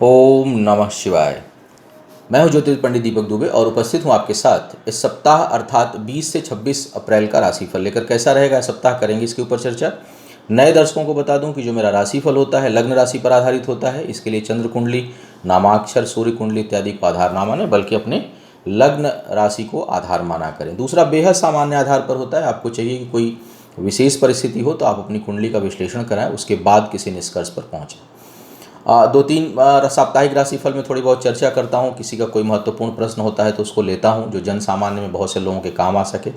ओम नमः शिवाय। मैं हूं ज्योतिष पंडित दीपक दुबे और उपस्थित हूं आपके साथ इस सप्ताह अर्थात 20 से 26 अप्रैल का राशिफल लेकर। कैसा रहेगा सप्ताह, करेंगे इसके ऊपर चर्चा। नए दर्शकों को बता दूं कि जो मेरा राशिफल होता है लग्न राशि पर आधारित होता है। इसके लिए चंद्र कुंडली, नामाक्षर, सूर्य कुंडली इत्यादि को आधार ना माने, बल्कि अपने लग्न राशि को आधार माना करें। दूसरा बेहद सामान्य आधार पर होता है। आपको चाहिए कि कोई विशेष परिस्थिति हो तो आप अपनी कुंडली का विश्लेषण कराएं, उसके बाद किसी निष्कर्ष पर पहुँचें। दो तीन साप्ताहिक राशिफल में थोड़ी बहुत चर्चा करता हूँ। किसी का कोई महत्वपूर्ण प्रश्न होता है तो उसको लेता हूँ, जो जन सामान्य में बहुत से लोगों के काम आ सके।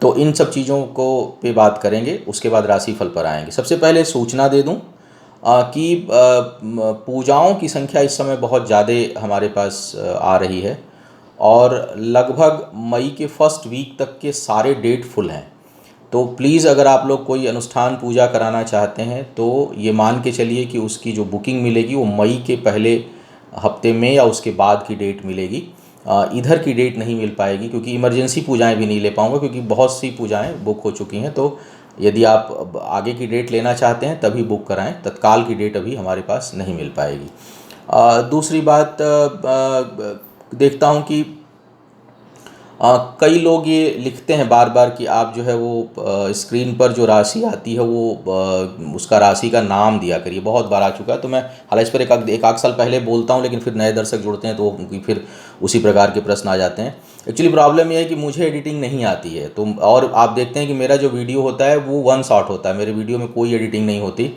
तो इन सब चीज़ों को पे बात करेंगे, उसके बाद राशिफल पर आएंगे। सबसे पहले सूचना दे दूँ कि पूजाओं की संख्या इस समय बहुत ज़्यादा हमारे पास आ रही है और लगभग मई के फर्स्ट वीक तक के सारे डेट फुल हैं। तो प्लीज़ अगर आप लोग कोई अनुष्ठान पूजा कराना चाहते हैं तो ये मान के चलिए कि उसकी जो बुकिंग मिलेगी वो मई के पहले हफ्ते में या उसके बाद की डेट मिलेगी। इधर की डेट नहीं मिल पाएगी, क्योंकि इमरजेंसी पूजाएं भी नहीं ले पाऊंगा, क्योंकि बहुत सी पूजाएं बुक हो चुकी हैं। तो यदि आप आगे की डेट लेना चाहते हैं तभी बुक कराएं, तत्काल की डेट अभी हमारे पास नहीं मिल पाएगी। दूसरी बात, देखता हूं कि कई लोग ये लिखते हैं बार बार कि आप जो है वो स्क्रीन पर जो राशि आती है वो उसका राशि का नाम दिया करिए। बहुत बार आ चुका है, तो मैं हालांकि इस पर एक आध साल पहले बोलता हूँ, लेकिन फिर नए दर्शक जुड़ते हैं तो फिर उसी प्रकार के प्रश्न आ जाते हैं। एक्चुअली प्रॉब्लम यह है कि मुझे एडिटिंग नहीं आती है, तो और आप देखते हैं कि मेरा जो वीडियो होता है वो वन शॉट होता है, मेरे वीडियो में कोई एडिटिंग नहीं होती।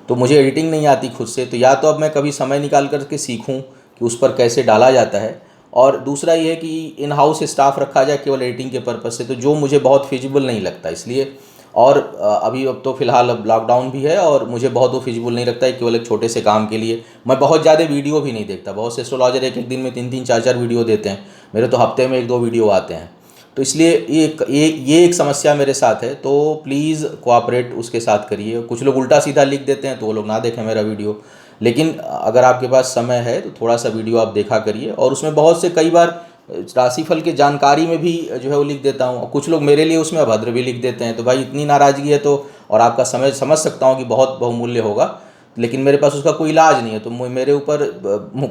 तो मुझे एडिटिंग नहीं आती खुद से, तो या तो अब मैं कभी समय निकाल करके सीखूँ कि उस पर कैसे डाला जाता है, और दूसरा ये है कि इन हाउस स्टाफ रखा जाए केवल एडिटिंग के पर्पज़ से, तो जो मुझे बहुत फिजिबल नहीं लगता इसलिए। और अभी अब तो फ़िलहाल अब लॉकडाउन भी है और मुझे बहुत वो फिजिबल नहीं लगता है। केवल एक छोटे से काम के लिए मैं बहुत ज़्यादा वीडियो भी नहीं देखता। बहुत से एस्ट्रोलॉजर एक एक दिन में 3 3 4 4 वीडियो देते हैं, मेरे तो हफ्ते में 1 2 वीडियो आते हैं। तो इसलिए ये एक समस्या मेरे साथ है। तो प्लीज़ कोऑपरेट उसके साथ करिए। कुछ लोग उल्टा सीधा लिख देते हैं तो वो लोग ना देखें मेरा वीडियो, लेकिन अगर आपके पास समय है तो थोड़ा सा वीडियो आप देखा करिए। और उसमें बहुत से कई बार राशिफल के जानकारी में भी जो है वो लिख देता हूँ, कुछ लोग मेरे लिए उसमें अभद्र भी लिख देते हैं। तो भाई इतनी नाराज़गी है तो, और आपका समय समझ सकता हूँ कि बहुत बहुमूल्य होगा, लेकिन मेरे पास उसका कोई इलाज नहीं है। तो मेरे ऊपर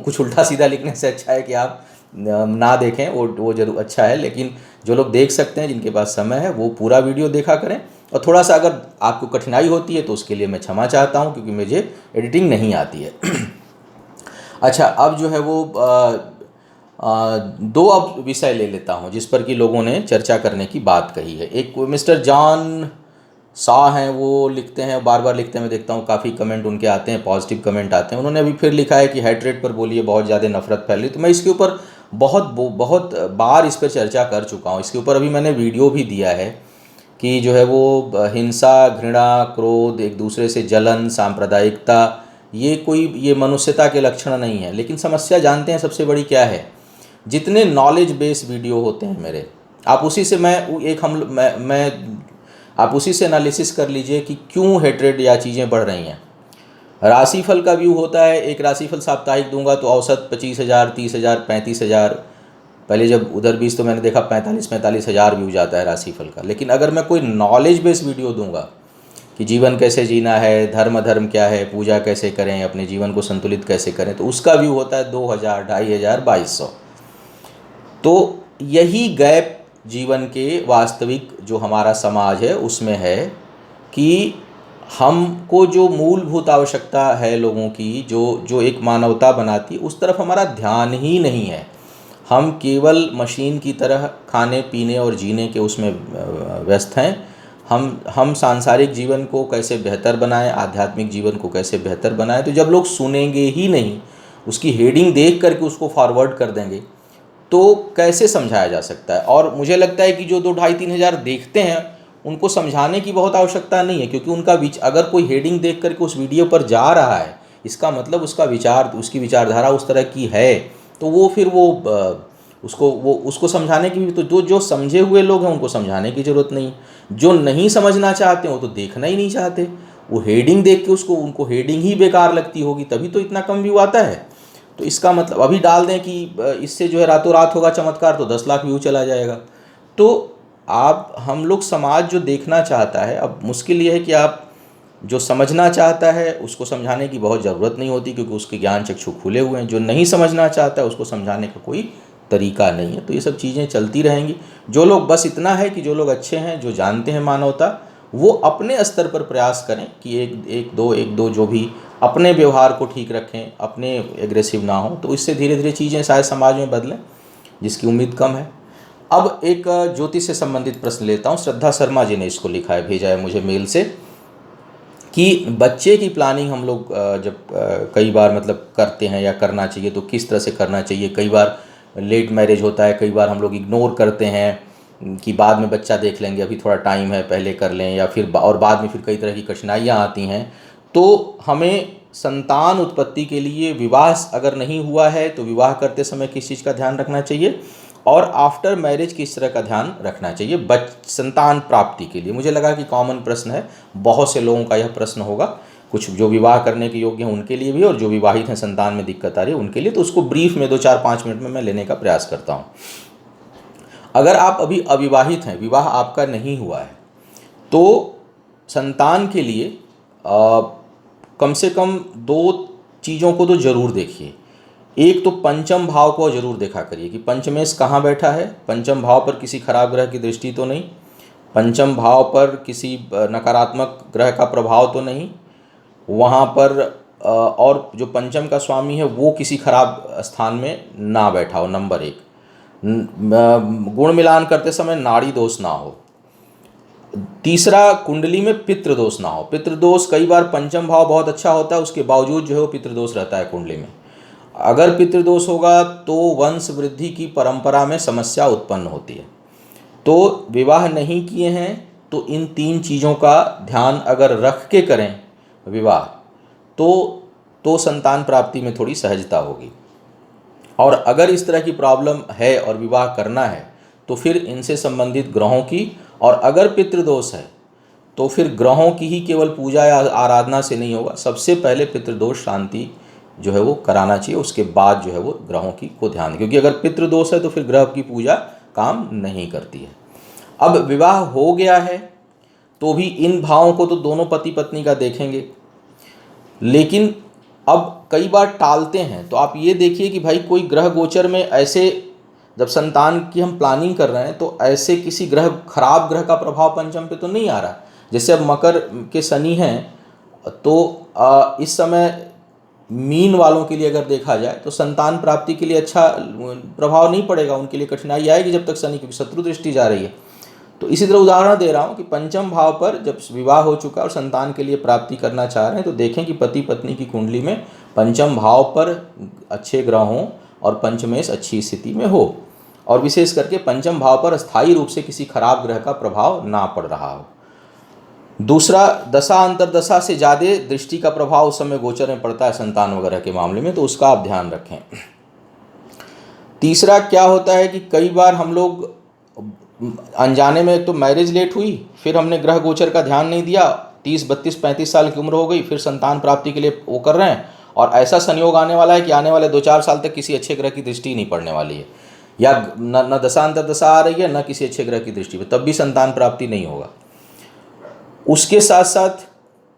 कुछ उल्टा सीधा लिखने से अच्छा है कि आप ना देखें, वो जरूर अच्छा है। लेकिन जो लोग देख सकते हैं, जिनके पास समय है, वो पूरा वीडियो देखा करें। और थोड़ा सा अगर आपको कठिनाई होती है तो उसके लिए मैं क्षमा चाहता हूँ, क्योंकि मुझे एडिटिंग नहीं आती है। अच्छा, अब जो है वो दो अब विषय ले लेता हूँ जिस पर कि लोगों ने चर्चा करने की बात कही है। एक मिस्टर जॉन शाह हैं, वो लिखते हैं, बार बार लिखते हैं, मैं देखता हूँ काफ़ी कमेंट उनके आते हैं, पॉजिटिव कमेंट आते हैं। उन्होंने अभी फिर लिखा है कि हेट रेट पर बोलिए, बहुत ज़्यादा नफरत फैल रही। तो मैं इसके ऊपर बहुत बार इस पर चर्चा कर चुका हूँ। इसके ऊपर अभी मैंने वीडियो भी दिया है कि जो है वो हिंसा, घृणा, क्रोध, एक दूसरे से जलन, सांप्रदायिकता, ये मनुष्यता के लक्षण नहीं है। लेकिन समस्या जानते हैं सबसे बड़ी क्या है? जितने नॉलेज बेस वीडियो होते हैं मेरे, आप उसी से आप उसी से एनालिसिस कर लीजिए कि क्यों हेट्रेड या चीज़ें बढ़ रही हैं। राशिफल का व्यू होता है, एक राशिफल साप्ताहिक दूंगा तो औसत 25,000, 30,000, 35,000। पहले जब उधर बीच तो मैंने देखा 45,000 व्यू जाता है राशिफल का। लेकिन अगर मैं कोई नॉलेज बेस्ड वीडियो दूंगा कि जीवन कैसे जीना है, धर्म क्या है, पूजा कैसे करें, अपने जीवन को संतुलित कैसे करें, तो उसका व्यू होता है 2,000, 2,500, 2,200। तो यही गैप जीवन के वास्तविक जो हमारा समाज है उसमें है कि हमको जो मूलभूत आवश्यकता है लोगों की, जो एक मानवता बनाती है, उस तरफ हमारा ध्यान ही नहीं है। हम केवल मशीन की तरह खाने पीने और जीने के उसमें व्यस्त हैं। हम सांसारिक जीवन को कैसे बेहतर बनाएं, आध्यात्मिक जीवन को कैसे बेहतर बनाएं। तो जब लोग सुनेंगे ही नहीं, उसकी हेडिंग देख करके उसको फॉरवर्ड कर देंगे, तो कैसे समझाया जा सकता है? और मुझे लगता है कि जो 2 ढाई 3,000 देखते हैं उनको समझाने की बहुत आवश्यकता नहीं है, क्योंकि उनका अगर कोई हेडिंग देख करके उस वीडियो पर जा रहा है, इसका मतलब उसकी विचारधारा उस तरह की है। तो वो फिर उसको समझाने की भी, तो जो समझे हुए लोग हैं उनको समझाने की ज़रूरत नहीं। जो नहीं समझना चाहते वो तो देखना ही नहीं चाहते। वो हेडिंग देख के उनको हेडिंग ही बेकार लगती होगी, तभी तो इतना कम व्यू आता है। तो इसका मतलब अभी डाल दें कि इससे जो है रातों रात होगा चमत्कार, तो 10 लाख व्यू चला जाएगा। तो हम लोग समाज जो देखना चाहता है, अब मुश्किल ये है कि आप जो समझना चाहता है उसको समझाने की बहुत ज़रूरत नहीं होती, क्योंकि उसके ज्ञान चक्षु खुले हुए हैं। जो नहीं समझना चाहता है उसको समझाने का कोई तरीका नहीं है। तो ये सब चीज़ें चलती रहेंगी। जो लोग, बस इतना है कि जो लोग अच्छे हैं, जो जानते हैं मानवता, वो अपने स्तर पर प्रयास करें कि एक दो जो भी अपने व्यवहार को ठीक रखें, अपने एग्रेसिव ना हो, तो इससे धीरे धीरे चीज़ें शायद समाज में बदलें, जिसकी उम्मीद कम है। अब एक ज्योतिष से संबंधित प्रश्न लेता हूँ। श्रद्धा शर्मा जी ने इसको लिखा है, भेजा है मुझे मेल से, कि बच्चे की प्लानिंग हम लोग जब कई बार मतलब करते हैं या करना चाहिए तो किस तरह से करना चाहिए। कई बार लेट मैरिज होता है, कई बार हम लोग इग्नोर करते हैं कि बाद में बच्चा देख लेंगे, अभी थोड़ा टाइम है, पहले कर लें, या फिर और बाद में फिर कई तरह की कठिनाइयाँ आती हैं। तो हमें संतान उत्पत्ति के लिए विवाह अगर नहीं हुआ है तो विवाह करते समय किस चीज़ का ध्यान रखना चाहिए, और आफ्टर मैरिज किस तरह का ध्यान रखना चाहिए संतान प्राप्ति के लिए। मुझे लगा कि कॉमन प्रश्न है, बहुत से लोगों का यह प्रश्न होगा, कुछ जो विवाह करने के योग्य हैं उनके लिए भी, और जो विवाहित हैं संतान में दिक्कत आ रही है उनके लिए। तो उसको ब्रीफ में 2-4-5 मिनट में मैं लेने का प्रयास करता हूँ। अगर आप अभी अविवाहित हैं, विवाह आपका नहीं हुआ है, तो संतान के लिए कम से कम 2 चीज़ों को तो ज़रूर देखिए। एक तो पंचम भाव को ज़रूर देखा करिए कि पंचमेश कहाँ बैठा है। पंचम भाव पर किसी खराब ग्रह की दृष्टि तो नहीं, पंचम भाव पर किसी नकारात्मक ग्रह का प्रभाव तो नहीं, वहाँ पर और जो पंचम का स्वामी है वो किसी खराब स्थान में ना बैठा हो। नंबर 1, गुण मिलान करते समय नाड़ी दोष ना हो। तीसरा, कुंडली में पितृदोष ना हो। पितृदोष, कई बार पंचम भाव बहुत अच्छा होता है, उसके बावजूद जो है वो पितृदोष रहता है कुंडली में। अगर पितृदोष होगा तो वंश वृद्धि की परंपरा में समस्या उत्पन्न होती है। तो विवाह नहीं किए हैं तो इन 3 चीज़ों का ध्यान अगर रख के करें विवाह, तो संतान प्राप्ति में थोड़ी सहजता होगी। और अगर इस तरह की प्रॉब्लम है और विवाह करना है तो फिर इनसे संबंधित ग्रहों की, और अगर पितृदोष है तो फिर ग्रहों की ही केवल पूजा या आराधना से नहीं होगा। सबसे पहले पितृदोष शांति जो है वो कराना चाहिए, उसके बाद जो है वो ग्रहों की को ध्यान, क्योंकि अगर पितृदोष है तो फिर ग्रह की पूजा काम नहीं करती है। अब विवाह हो गया है तो भी इन भावों को तो दोनों पति पत्नी का देखेंगे, लेकिन अब कई बार टालते हैं। तो आप ये देखिए कि भाई कोई ग्रह गोचर में ऐसे, जब संतान की हम प्लानिंग कर रहे हैं तो ऐसे किसी ग्रह, खराब ग्रह का प्रभाव पंचम पे तो नहीं आ रहा। जैसे अब मकर के शनि हैं, तो इस समय मीन वालों के लिए अगर देखा जाए तो संतान प्राप्ति के लिए अच्छा प्रभाव नहीं पड़ेगा, उनके लिए कठिनाई आएगी जब तक शनि की शत्रु दृष्टि जा रही है। तो इसी तरह उदाहरण दे रहा हूँ कि पंचम भाव पर जब विवाह हो चुका और संतान के लिए प्राप्ति करना चाह रहे हैं तो देखें कि पति पत्नी की कुंडली में पंचम भाव पर अच्छे ग्रह हों और पंचमेश अच्छी स्थिति में हो, और विशेष करके पंचम भाव पर स्थायी रूप से किसी खराब ग्रह का प्रभाव ना पड़ रहा हो। दूसरा, दशा अंतरदशा से ज़्यादा दृष्टि का प्रभाव उस समय गोचर में पड़ता है संतान वगैरह के मामले में, तो उसका आप ध्यान रखें। तीसरा, क्या होता है कि कई बार हम लोग अनजाने में, तो मैरिज लेट हुई, फिर हमने ग्रह गोचर का ध्यान नहीं दिया, 30, 32, 35 साल की उम्र हो गई, फिर संतान प्राप्ति के लिए वो कर रहे हैं, और ऐसा संयोग आने वाला है कि आने वाले 2-4 साल तक किसी अच्छे ग्रह की दृष्टि नहीं पड़ने वाली है, या न दशा अंतरदशा आ रही है न किसी अच्छे ग्रह की दृष्टि पर, तब भी संतान प्राप्ति नहीं होगा। उसके साथ साथ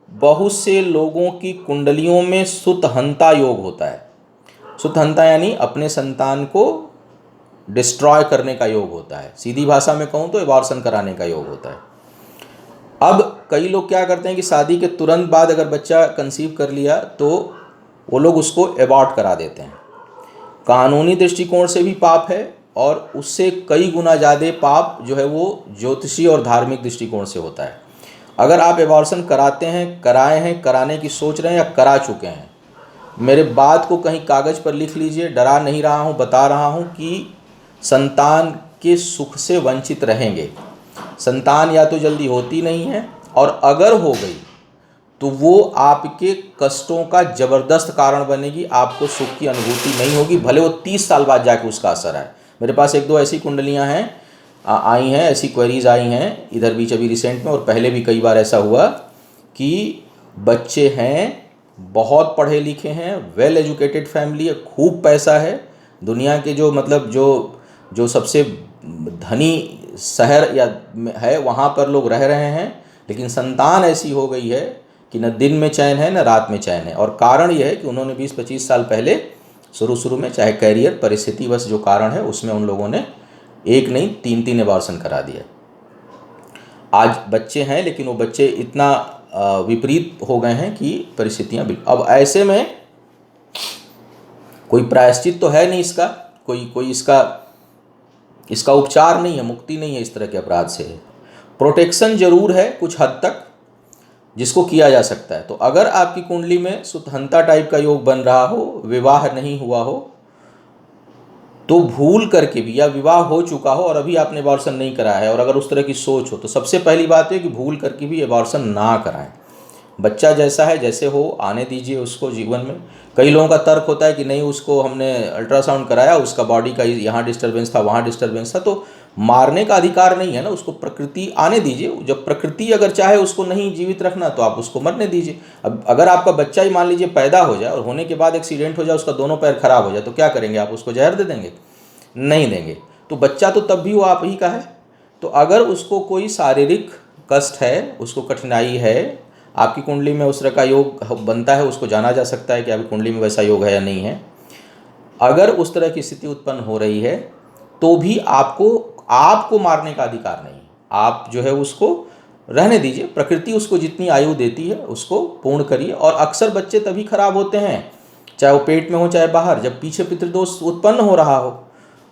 बहुत से लोगों की कुंडलियों में सुतहंता योग होता है। सुतहंता यानी अपने संतान को डिस्ट्रॉय करने का योग होता है। सीधी भाषा में कहूँ तो एबॉर्शन कराने का योग होता है। अब कई लोग क्या करते हैं कि शादी के तुरंत बाद अगर बच्चा कंसीव कर लिया तो वो लोग उसको एबॉर्ट करा देते हैं। कानूनी दृष्टिकोण से भी पाप है, और उससे कई गुना ज़्यादा पाप जो है वो ज्योतिषी और धार्मिक दृष्टिकोण से होता है। अगर आप एबॉर्शन कराते हैं, कराए हैं, कराने की सोच रहे हैं या करा चुके हैं, मेरे बात को कहीं कागज़ पर लिख लीजिए। डरा नहीं रहा हूँ, बता रहा हूँ कि संतान के सुख से वंचित रहेंगे। संतान या तो जल्दी होती नहीं है, और अगर हो गई तो वो आपके कष्टों का ज़बरदस्त कारण बनेगी, आपको सुख की अनुभूति नहीं होगी, भले वो 30 साल बाद जाके उसका असर आए। मेरे पास 1-2 ऐसी कुंडलियाँ हैं, आई हैं, ऐसी क्वेरीज आई हैं इधर बीच अभी रिसेंट में, और पहले भी कई बार ऐसा हुआ कि बच्चे हैं, बहुत पढ़े लिखे हैं, वेल एजुकेटेड फैमिली है, खूब पैसा है, दुनिया के जो मतलब जो सबसे धनी शहर या है वहाँ पर लोग रह रहे हैं, लेकिन संतान ऐसी हो गई है कि न दिन में चैन है न रात में चैन है। और कारण यह है कि उन्होंने 20-25 साल पहले शुरू में चाहे कैरियर परिस्थिति बस जो कारण है उसमें उन लोगों ने एक नहीं 3-3 एबॉर्शन करा दिया। आज बच्चे हैं लेकिन वो बच्चे इतना विपरीत हो गए हैं कि परिस्थितियाँ अब ऐसे में कोई प्रायश्चित तो है नहीं इसका, कोई इसका उपचार नहीं है, मुक्ति नहीं है इस तरह के अपराध से। प्रोटेक्शन जरूर है कुछ हद तक जिसको किया जा सकता है। तो अगर आपकी कुंडली में सुतहंता टाइप का योग बन रहा हो, विवाह नहीं हुआ हो, तो भूल करके भी, या विवाह हो चुका हो और अभी आपने एबॉर्शन नहीं कराया है और अगर उस तरह की सोच हो, तो सबसे पहली बात है कि भूल करके भी एबॉर्शन ना कराएं। बच्चा जैसा है जैसे हो आने दीजिए उसको जीवन में। कई लोगों का तर्क होता है कि नहीं उसको हमने अल्ट्रासाउंड कराया, उसका बॉडी का यहाँ डिस्टर्बेंस था वहाँ डिस्टर्बेंस था, तो मारने का अधिकार नहीं है ना, उसको प्रकृति आने दीजिए। जब प्रकृति अगर चाहे उसको नहीं जीवित रखना तो आप उसको मरने दीजिए। अब अगर आपका बच्चा ही मान लीजिए पैदा हो जाए और होने के बाद एक्सीडेंट हो जाए, उसका दोनों पैर खराब हो जाए, तो क्या करेंगे आप? उसको जहर दे देंगे? नहीं देंगे। तो बच्चा तो तब भी वो आप ही का है। तो अगर उसको कोई शारीरिक कष्ट है, उसको कठिनाई है, आपकी कुंडली में उस तरह का योग बनता है, उसको जाना जा सकता है कि आपकी कुंडली में वैसा योग है या नहीं है। अगर उस तरह की स्थिति उत्पन्न हो रही है तो भी आपको मारने का अधिकार नहीं है। आप जो है उसको रहने दीजिए, प्रकृति उसको जितनी आयु देती है उसको पूर्ण करिए। और अक्सर बच्चे तभी खराब होते हैं, चाहे वो पेट में हो चाहे बाहर, जब पीछे पितृदोष उत्पन्न हो रहा हो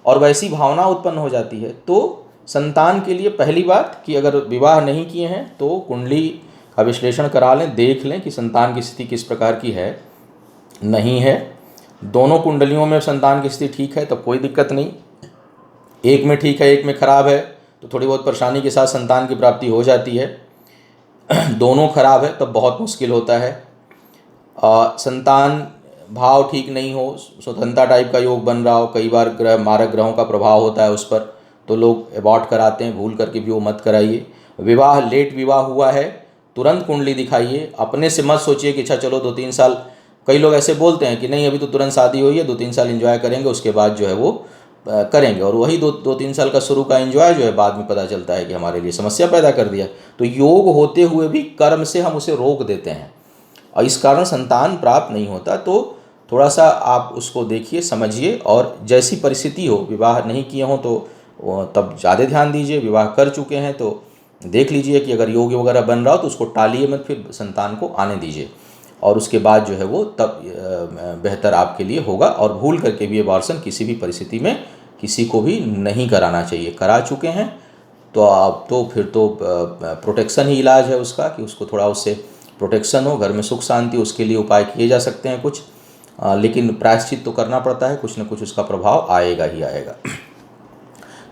और वैसी भावना उत्पन्न हो जाती है। तो संतान के लिए पहली बात कि अगर विवाह नहीं किए हैं तो कुंडली का विश्लेषण करा लें, देख लें कि संतान की स्थिति किस प्रकार की है, नहीं है। दोनों कुंडलियों में संतान की स्थिति ठीक है तब कोई दिक्कत नहीं, एक में ठीक है एक में खराब है तो थोड़ी बहुत परेशानी के साथ संतान की प्राप्ति हो जाती है। दोनों खराब है तब बहुत मुश्किल होता है। संतान भाव ठीक नहीं हो, स्वतंत्रता टाइप का योग बन रहा हो, कई बार मारक ग्रहों का प्रभाव होता है उस पर, तो लोग एबॉर्ट कराते हैं। भूल करके भी वो मत कराइए। विवाह लेट विवाह हुआ है तुरंत कुंडली दिखाइए। अपने से मत सोचिए कि अच्छा चलो 2-3 साल, कई लोग ऐसे बोलते हैं कि नहीं अभी तो तुरंत शादी हुई है, 2-3 साल एंजॉय करेंगे उसके बाद जो है वो करेंगे, और वही 2-3 साल का शुरू का एंजॉय जो है बाद में पता चलता है कि हमारे लिए समस्या पैदा कर दिया। तो योग होते हुए भी कर्म से हम उसे रोक देते हैं और इस कारण संतान प्राप्त नहीं होता। तो थोड़ा सा आप उसको देखिए, समझिए, और जैसी परिस्थिति हो, विवाह नहीं किए हों तो तब ज़्यादा ध्यान दीजिए, विवाह कर चुके हैं तो देख लीजिए कि अगर योग वगैरह बन रहा हो तो उसको टालिए मत, फिर संतान को आने दीजिए और उसके बाद जो है वो तब बेहतर आपके लिए होगा। और भूल करके भी एबॉर्शन किसी भी परिस्थिति में किसी को भी नहीं कराना चाहिए। करा चुके हैं तो आप तो फिर तो प्रोटेक्शन ही इलाज है उसका, कि उसको थोड़ा उससे प्रोटेक्शन हो, घर में सुख शांति, उसके लिए उपाय किए जा सकते हैं कुछ, लेकिन प्रायश्चित तो करना पड़ता है, कुछ न कुछ उसका प्रभाव आएगा ही आएगा।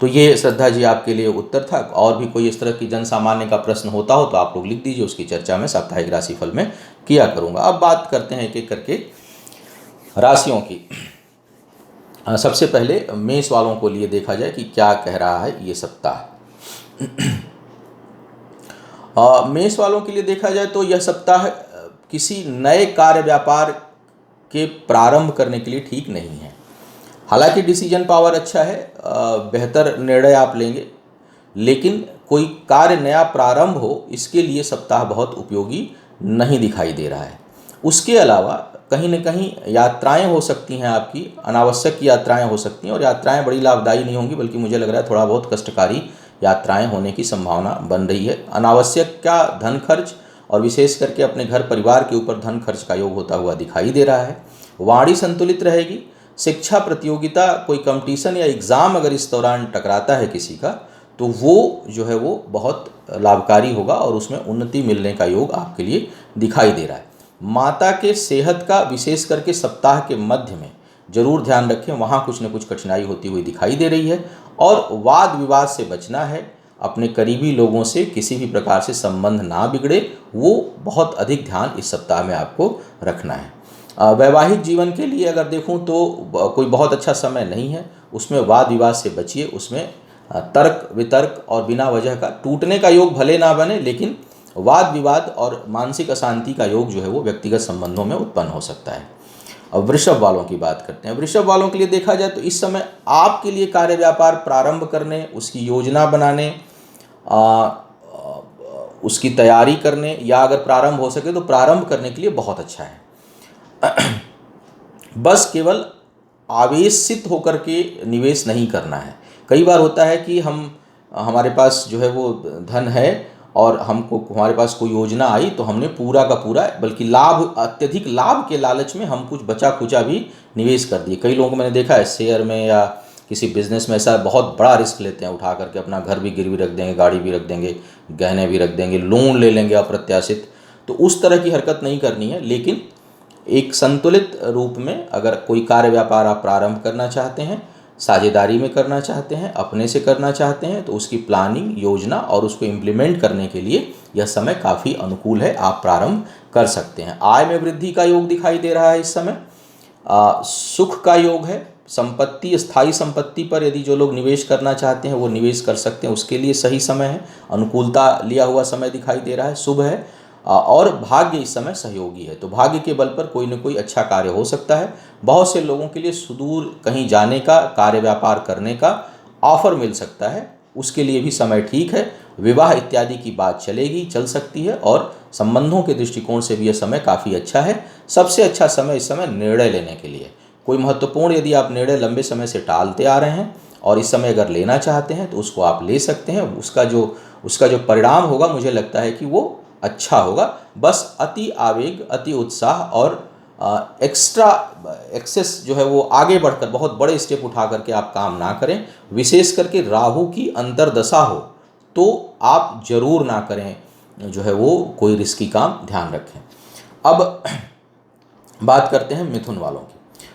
तो ये श्रद्धा जी आपके लिए उत्तर था। और भी कोई इस तरह की जन सामान्य का प्रश्न होता हो तो आप लोग लिख दीजिए, उसकी चर्चा मैं साप्ताहिक राशिफल में किया करूँगा। अब बात करते हैं एक एक करके राशियों की। सबसे पहले मेष वालों को लिए देखा जाए कि क्या कह रहा है ये सप्ताह। मेष वालों के लिए देखा जाए तो यह सप्ताह किसी नए कार्य व्यापार के प्रारंभ करने के लिए ठीक नहीं है। हालांकि डिसीजन पावर अच्छा है, बेहतर निर्णय आप लेंगे, लेकिन कोई कार्य नया प्रारंभ हो इसके लिए सप्ताह बहुत उपयोगी नहीं दिखाई दे रहा है। उसके अलावा कहीं न कहीं यात्राएं हो सकती हैं, आपकी अनावश्यक यात्राएं हो सकती हैं, और यात्राएं बड़ी लाभदायी नहीं होंगी, बल्कि मुझे लग रहा है थोड़ा बहुत कष्टकारी यात्राएं होने की संभावना बन रही है। अनावश्यक क्या धन खर्च और विशेष करके अपने घर परिवार के ऊपर धन खर्च का योग होता हुआ दिखाई दे रहा है। वाणी संतुलित रहेगी। शिक्षा प्रतियोगिता, कोई कंपटीशन या एग्ज़ाम अगर इस दौरान टकराता है किसी का, तो वो जो है वो बहुत लाभकारी होगा और उसमें उन्नति मिलने का योग आपके लिए दिखाई दे रहा है। माता के सेहत का विशेष करके सप्ताह के मध्य में जरूर ध्यान रखें, वहाँ कुछ न कुछ कठिनाई होती हुई दिखाई दे रही है। और वाद विवाद से बचना है, अपने करीबी लोगों से किसी भी प्रकार से संबंध ना बिगड़े, वो बहुत अधिक ध्यान इस सप्ताह में आपको रखना है। वैवाहिक जीवन के लिए अगर देखूं तो कोई बहुत अच्छा समय नहीं है, उसमें वाद विवाद से बचिए, उसमें तर्क वितर्क और बिना वजह का टूटने का योग भले ना बने, लेकिन वाद विवाद और मानसिक अशांति का योग जो है वो व्यक्तिगत संबंधों में उत्पन्न हो सकता है। अब वृषभ वालों की बात करते हैं। वृषभ वालों के लिए देखा जाए तो इस समय आपके लिए कार्य व्यापार प्रारंभ करने, उसकी योजना बनाने, उसकी तैयारी करने या अगर प्रारंभ हो सके तो प्रारंभ करने के लिए बहुत अच्छा है। बस केवल आवेशित होकर के निवेश नहीं करना है। कई बार होता है कि हमारे पास जो है वो धन है और हमको हमारे पास कोई योजना आई तो हमने पूरा का पूरा, बल्कि अत्यधिक लाभ के लालच में हम कुछ बचा खुचा भी निवेश कर दिए। कई लोगों को मैंने देखा है शेयर में या किसी बिजनेस में ऐसा बहुत बड़ा रिस्क लेते हैं, उठा करके अपना घर भी गिरवी रख देंगे, गाड़ी भी रख देंगे, गहने भी रख देंगे, लोन ले लेंगे अप्रत्याशित। तो उस तरह की हरकत नहीं करनी है। लेकिन एक संतुलित रूप में अगर कोई कार्य व्यापार आप प्रारंभ करना चाहते हैं, साझेदारी में करना चाहते हैं, अपने से करना चाहते हैं, तो उसकी प्लानिंग, योजना और उसको इम्प्लीमेंट करने के लिए यह समय काफ़ी अनुकूल है, आप प्रारंभ कर सकते हैं। आय में वृद्धि का योग दिखाई दे रहा है इस समय। सुख का योग है। संपत्ति, स्थायी संपत्ति पर यदि जो लोग निवेश करना चाहते हैं वो निवेश कर सकते हैं, उसके लिए सही समय है। अनुकूलता लिया हुआ समय दिखाई दे रहा है, शुभ है। और भाग्य इस समय सहयोगी है, तो भाग्य के बल पर कोई न कोई अच्छा कार्य हो सकता है। बहुत से लोगों के लिए सुदूर कहीं जाने का, कार्य व्यापार करने का ऑफर मिल सकता है, उसके लिए भी समय ठीक है। विवाह इत्यादि की बात चलेगी, चल सकती है, और संबंधों के दृष्टिकोण से भी यह समय काफ़ी अच्छा है। सबसे अच्छा समय इस समय निर्णय लेने के लिए। कोई महत्वपूर्ण यदि आप निर्णय लंबे समय से टालते आ रहे हैं और इस समय अगर लेना चाहते हैं तो उसको आप ले सकते हैं। उसका जो परिणाम होगा, मुझे लगता है कि वो अच्छा होगा। बस अति आवेग, अति उत्साह और एक्सेस जो है वो आगे बढ़कर बहुत बड़े स्टेप उठा करके आप काम ना करें। विशेष करके राहु की अंतर्दशा हो तो आप जरूर ना करें जो है वो कोई रिस्की काम, ध्यान रखें। अब बात करते हैं मिथुन वालों की।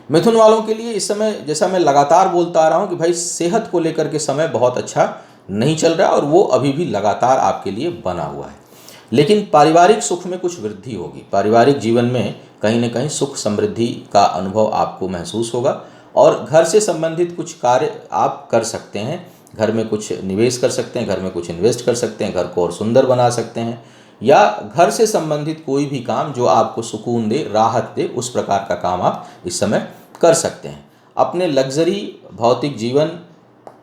मिथुन वालों के लिए इस समय, जैसा मैं लगातार बोलता आ रहा हूँ कि भाई सेहत को लेकर के समय बहुत अच्छा नहीं चल रहा है और वो अभी भी लगातार आपके लिए बना हुआ है। लेकिन पारिवारिक सुख में कुछ वृद्धि होगी। पारिवारिक जीवन में कहीं न कहीं सुख समृद्धि का अनुभव आपको महसूस होगा और घर से संबंधित कुछ कार्य आप कर सकते हैं। घर में कुछ निवेश कर सकते हैं, घर में कुछ इन्वेस्ट कर सकते हैं, घर को और सुंदर बना सकते हैं, या घर से संबंधित कोई भी काम जो आपको सुकून दे, राहत दे, उस प्रकार का काम आप इस समय कर सकते हैं। अपने लग्जरी भौतिक जीवन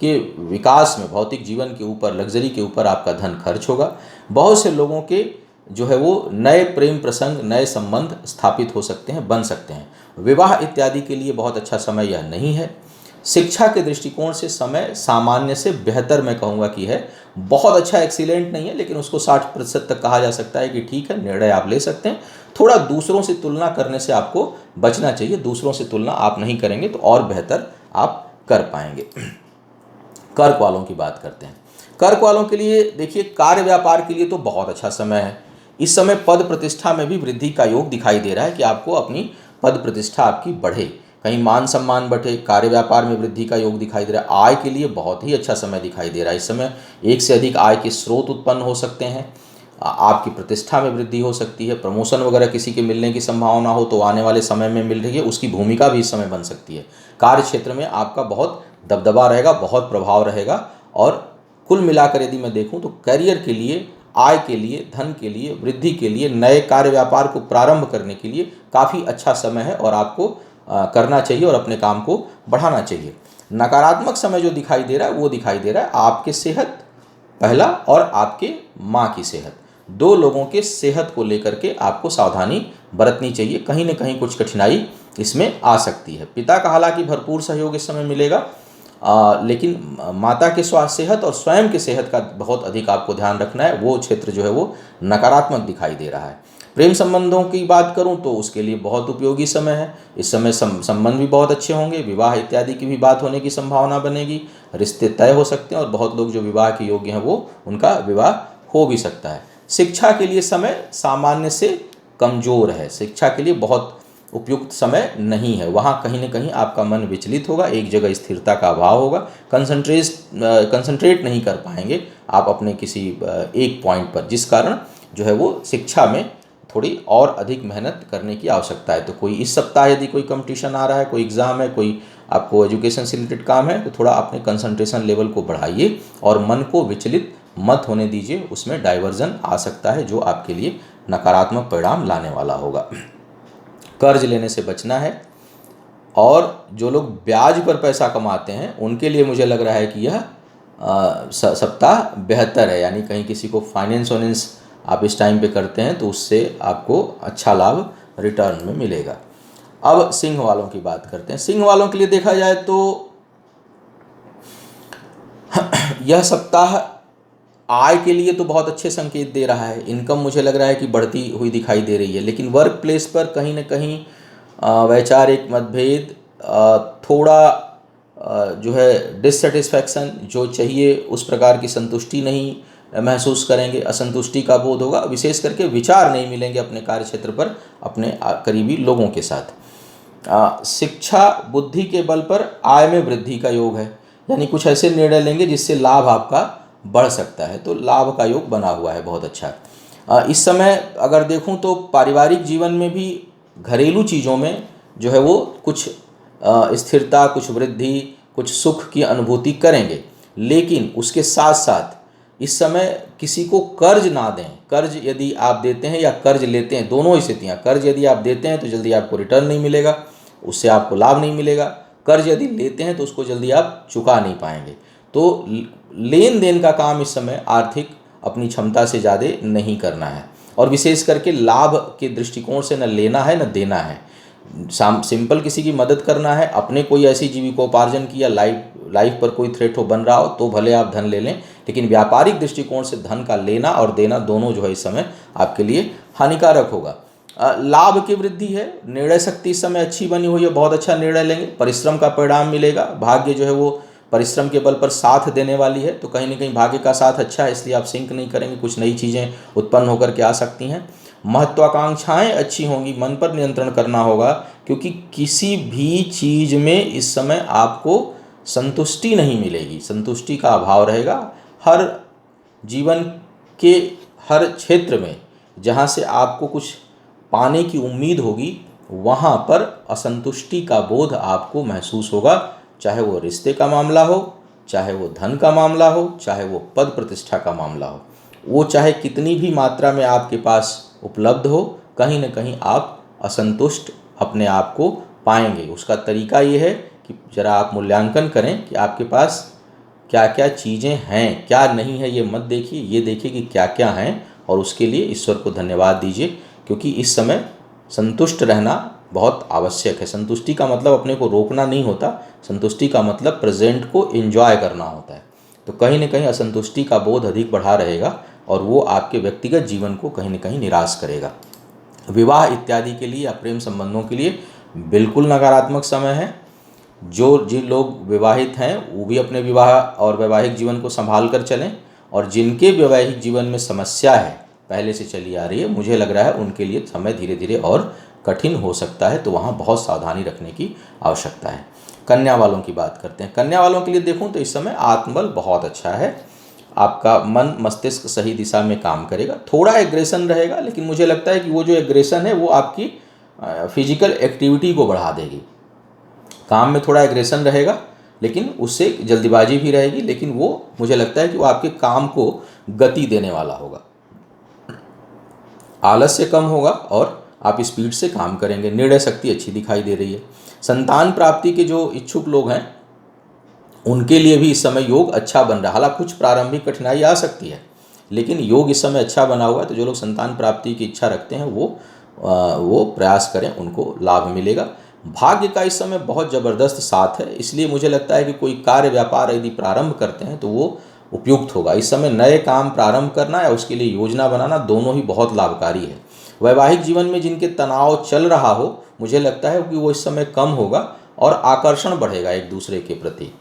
के विकास में, भौतिक जीवन के ऊपर, लग्जरी के ऊपर आपका धन खर्च होगा। बहुत से लोगों के जो है वो नए प्रेम प्रसंग, नए संबंध स्थापित हो सकते हैं, बन सकते हैं। विवाह इत्यादि के लिए बहुत अच्छा समय यह नहीं है। शिक्षा के दृष्टिकोण से समय सामान्य से बेहतर मैं कहूँगा कि है। बहुत अच्छा, एक्सीलेंट नहीं है, लेकिन उसको 60% तक कहा जा सकता है कि ठीक है, निर्णय आप ले सकते हैं। थोड़ा दूसरों से तुलना करने से आपको बचना चाहिए। दूसरों से तुलना आप नहीं करेंगे तो और बेहतर आप कर पाएंगे। कर्क वालों की बात करते हैं। कर्क वालों के लिए देखिए, कार्य व्यापार के लिए तो बहुत अच्छा समय है। इस समय पद प्रतिष्ठा में भी वृद्धि का योग दिखाई दे रहा है कि आपको अपनी पद प्रतिष्ठा आपकी बढ़े, कहीं मान सम्मान बढ़े। कार्य व्यापार में वृद्धि का योग दिखाई दे रहा है। आय के लिए बहुत ही अच्छा समय दिखाई दे रहा है। इस समय एक से अधिक आय के स्रोत उत्पन्न हो सकते हैं। आपकी प्रतिष्ठा में वृद्धि हो सकती है। प्रमोशन वगैरह किसी के मिलने की संभावना हो तो आने वाले समय में मिल रही है, उसकी भूमिका भी इस समय बन सकती है। कार्य क्षेत्र में आपका बहुत दबदबा रहेगा, बहुत प्रभाव रहेगा। और कुल मिलाकर यदि मैं देखूं तो करियर के लिए, आय के लिए, धन के लिए, वृद्धि के लिए, नए कार्य व्यापार को प्रारंभ करने के लिए काफ़ी अच्छा समय है और आपको करना चाहिए और अपने काम को बढ़ाना चाहिए। नकारात्मक समय जो दिखाई दे रहा है वो दिखाई दे रहा है आपके सेहत पहला और आपके माँ की सेहत, दो लोगों के सेहत को लेकर के आपको सावधानी बरतनी चाहिए। कहीं न कहीं कुछ कठिनाई इसमें आ सकती है। पिता का हालांकि भरपूर सहयोग इस समय मिलेगा, लेकिन माता के स्वास्थ्य, सेहत और स्वयं के सेहत का बहुत अधिक आपको ध्यान रखना है। वो क्षेत्र जो है वो नकारात्मक दिखाई दे रहा है। प्रेम संबंधों की बात करूं तो उसके लिए बहुत उपयोगी समय है। इस समय संबंध भी बहुत अच्छे होंगे। विवाह इत्यादि की भी बात होने की संभावना बनेगी। रिश्ते तय हो सकते हैं और बहुत लोग जो विवाह के योग्य हैं वो उनका विवाह हो भी सकता है। शिक्षा के लिए समय सामान्य से कमज़ोर है। शिक्षा के लिए बहुत उपयुक्त समय नहीं है। वहाँ कहीं न कहीं आपका मन विचलित होगा, एक जगह स्थिरता का अभाव होगा। कंसंट्रेट नहीं कर पाएंगे आप अपने किसी एक पॉइंट पर, जिस कारण जो है वो शिक्षा में थोड़ी और अधिक मेहनत करने की आवश्यकता है। तो कोई इस सप्ताह यदि कोई कंपटीशन आ रहा है, कोई एग्ज़ाम है, कोई आपको एजुकेशन से रिलेटेड काम है, तो थोड़ा अपने कंसंट्रेशन लेवल को बढ़ाइए और मन को विचलित मत होने दीजिए। उसमें डाइवर्जन आ सकता है जो आपके लिए नकारात्मक परिणाम लाने वाला होगा। कर्ज लेने से बचना है। और जो लोग ब्याज पर पैसा कमाते हैं उनके लिए मुझे लग रहा है कि यह सप्ताह बेहतर है। यानी कहीं किसी को फाइनेंस आप इस टाइम पे करते हैं तो उससे आपको अच्छा लाभ रिटर्न में मिलेगा। अब सिंह वालों की बात करते हैं। सिंह वालों के लिए देखा जाए तो यह सप्ताह आय के लिए तो बहुत अच्छे संकेत दे रहा है। इनकम मुझे लग रहा है कि बढ़ती हुई दिखाई दे रही है, लेकिन वर्क प्लेस पर कहीं ना कहीं वैचारिक मतभेद, थोड़ा जो है डिससेटिस्फैक्शन, जो चाहिए उस प्रकार की संतुष्टि नहीं महसूस करेंगे, असंतुष्टि का बोध होगा, विशेष करके विचार नहीं मिलेंगे अपने कार्य क्षेत्र पर अपने करीबी लोगों के साथ। शिक्षा बुद्धि के बल पर आय में वृद्धि का योग है, यानी कुछ ऐसे निर्णय लेंगे जिससे लाभ आपका बढ़ सकता है, तो लाभ का योग बना हुआ है, बहुत अच्छा। इस समय अगर देखूं तो पारिवारिक जीवन में भी घरेलू चीज़ों में जो है वो कुछ स्थिरता, कुछ वृद्धि, कुछ सुख की अनुभूति करेंगे, लेकिन उसके साथ साथ इस समय किसी को कर्ज ना दें। कर्ज यदि आप देते हैं या कर्ज लेते हैं, दोनों स्थितियाँ, कर्ज यदि आप देते हैं तो जल्दी आपको रिटर्न नहीं मिलेगा, उससे आपको लाभ नहीं मिलेगा। कर्ज यदि लेते हैं तो उसको जल्दी आप चुका नहीं पाएंगे। तो लेन देन का काम इस समय आर्थिक अपनी क्षमता से ज़्यादा नहीं करना है, और विशेष करके लाभ के दृष्टिकोण से न लेना है न देना है। सिंपल किसी की मदद करना है, अपने कोई ऐसी जीविकोपार्जन की या लाइफ पर कोई थ्रेट हो बन रहा हो तो भले आप धन ले लें, लेकिन व्यापारिक दृष्टिकोण से धन का लेना और देना दोनों जो है इस समय आपके लिए हानिकारक होगा। लाभ की वृद्धि है, निर्णय शक्ति इस समय अच्छी बनी हुई है, बहुत अच्छा निर्णय लेंगे, परिश्रम का परिणाम मिलेगा। भाग्य जो है वो परिश्रम के बल पर साथ देने वाली है, तो कहीं ना कहीं भाग्य का साथ अच्छा है, इसलिए आप सिंक नहीं करेंगे, कुछ नई चीज़ें उत्पन्न होकर के आ सकती हैं। महत्वाकांक्षाएं अच्छी होंगी, मन पर नियंत्रण करना होगा, क्योंकि किसी भी चीज़ में इस समय आपको संतुष्टि नहीं मिलेगी, संतुष्टि का अभाव रहेगा। हर जीवन के हर क्षेत्र में जहाँ से आपको कुछ पाने की उम्मीद होगी, वहाँ पर असंतुष्टि का बोध आपको महसूस होगा, चाहे वो रिश्ते का मामला हो, चाहे वो धन का मामला हो, चाहे वो पद प्रतिष्ठा का मामला हो, वो चाहे कितनी भी मात्रा में आपके पास उपलब्ध हो, कहीं ना कहीं आप असंतुष्ट अपने आप को पाएंगे। उसका तरीका ये है कि ज़रा आप मूल्यांकन करें कि आपके पास क्या क्या चीज़ें हैं, क्या नहीं है, ये मत देखिए, ये देखिए कि क्या क्या हैं, और उसके लिए ईश्वर को धन्यवाद दीजिए, क्योंकि इस समय संतुष्ट रहना बहुत आवश्यक है। संतुष्टि का मतलब अपने को रोकना नहीं होता, संतुष्टि का मतलब प्रेजेंट को एंजॉय करना होता है। तो कहीं ना कहीं असंतुष्टि का बोध अधिक बढ़ा रहेगा, और वो आपके व्यक्तिगत जीवन को कहीं ना कहीं निराश करेगा। विवाह इत्यादि के लिए या प्रेम संबंधों के लिए बिल्कुल नकारात्मक समय है। जिन लोग विवाहित हैं वो भी अपने विवाह और वैवाहिक जीवन को संभाल कर चलें, और जिनके वैवाहिक जीवन में समस्या है, पहले से चली आ रही है, मुझे लग रहा है उनके लिए समय धीरे धीरे और कठिन हो सकता है, तो वहाँ बहुत सावधानी रखने की आवश्यकता है। कन्या वालों की बात करते हैं। कन्या वालों के लिए देखूँ तो इस समय आत्मबल बहुत अच्छा है, आपका मन मस्तिष्क सही दिशा में काम करेगा, थोड़ा एग्रेशन रहेगा, लेकिन मुझे लगता है कि वो जो एग्रेशन है वो आपकी फिजिकल एक्टिविटी को बढ़ा देगी। काम में थोड़ा एग्रेशन रहेगा, लेकिन उससे जल्दीबाजी भी रहेगी, लेकिन वो मुझे लगता है कि वो आपके काम को गति देने वाला होगा, आलस्य कम होगा और आप स्पीड से काम करेंगे। निर्णय शक्ति अच्छी दिखाई दे रही है। संतान प्राप्ति के जो इच्छुक लोग हैं उनके लिए भी इस समय योग अच्छा बन रहा है। हालांकि कुछ प्रारंभिक कठिनाई आ सकती है, लेकिन योग इस समय अच्छा बना हुआ है, तो जो लोग संतान प्राप्ति की इच्छा रखते हैं वो प्रयास करें, उनको लाभ मिलेगा। भाग्य का इस समय बहुत ज़बरदस्त साथ है, इसलिए मुझे लगता है कि कोई कार्य व्यापार यदि प्रारंभ करते हैं तो वो उपयुक्त होगा। इस समय नए काम प्रारंभ करना या उसके लिए योजना बनाना दोनों ही बहुत लाभकारी है। वैवाहिक जीवन में जिनके तनाव चल रहा हो, मुझे लगता है कि वो इस समय कम होगा और आकर्षण बढ़ेगा एक दूसरे के प्रति।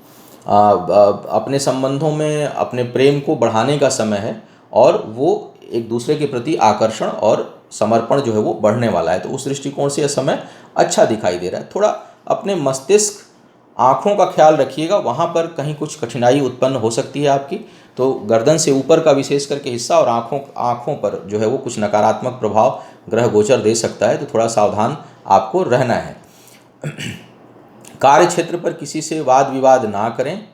अपने संबंधों में अपने प्रेम को बढ़ाने का समय है, और वो एक दूसरे के प्रति आकर्षण और समर्पण जो है वो बढ़ने वाला है। तो उस दृष्टिकोण से यह समय अच्छा दिखाई दे रहा है। थोड़ा अपने मस्तिष्क आँखों का ख्याल रखिएगा, वहाँ पर कहीं कुछ कठिनाई उत्पन्न हो सकती है आपकी, तो गर्दन से ऊपर का विशेष करके हिस्सा और आँखों पर जो है वो कुछ नकारात्मक प्रभाव ग्रह गोचर दे सकता है, तो थोड़ा सावधान आपको रहना है। कार्य क्षेत्र पर किसी से वाद विवाद ना करें,